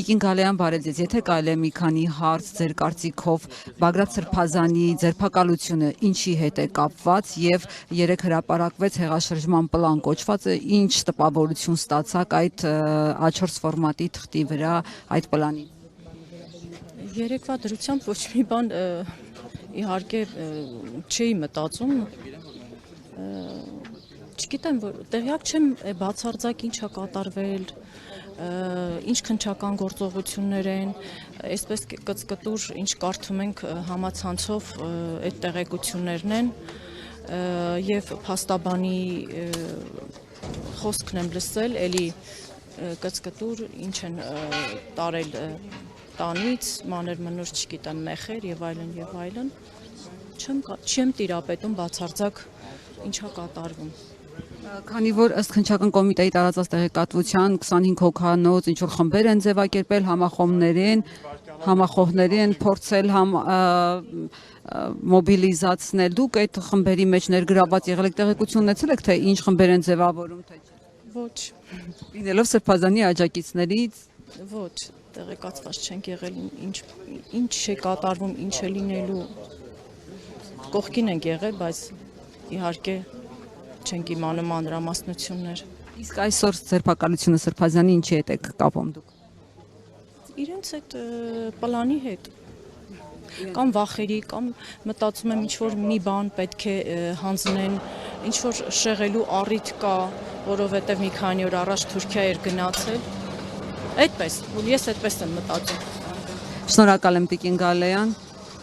Տիկին Գալեյան, բարև ձեզ, եթե կարելի է մի քանի հարց ձեր կարծիքով Բագրատ Սրբազանի ձերբակալությունը ինչի հետ է կապված եւ երեք հրապարակվեց հեղաշրջման պլան կոչվածը, ինչ տպավորություն ստացաք այդ A4 ֆորմատի թղթի վրա այդ պլանի։ Երեկվա դրությամբ ոչ մի բան իհարկե չէի մտածում, չգիտեմ, որ տեղյակ չեմ բացարձակ ինչ է կատարվել, ինչ քննչական գործողություններ են, այսպես կծկտուր ինչ կարդում ենք համացանցով այդ տեղեկություններն են եւ փաստաբանի խոսքն եմ լսել, էլի կծկտուր ինչ են տարել տանից, մանր մնուր չգիտեմ մեխեր եւ այլն, չեմ տիրապետում բացարձակ ինչա կատարվում։ Քանի որ ըստ քննչական կոմիտեի տարածած տեղեկատվության 25 հոգանոց ինչ որ խմբեր են ձևակերպել համախոհներին փորձել մոբիլիզացնել, դուք այդ խմբերի մեջ ներգրաված եղել եք, տեղեկություն ունեցել եք, թե ինչ խմբեր են ձևավորում, թե չէ։ Ոչ։ Լինելով Սրբազանի աջակիցներից Ոչ, տեղեկացված չենք եղել, ինչ է կատարվում, ինչ է լինելու, կողքին ենք եղել, բայց իհարկե չենք իմանում մանրամասնություններ։ Իսկ այսօր ձերբակալությունը Սրբազանի ինչի հետ եք կապում դուք։ Իրենց այդ պլանի հետ, կամ վախերի, կամ մտածում եմ ինչ-որ մի բան պետք է հանձնեն, ինչ-որ շեղելու առիթ կա, որովհետև մի քանի օր առաջ Թուրքիա էր գնացել, այդպես, ես այդպես եմ մտածում։ Շնորհակալ եմ Տիկին Գալեյան։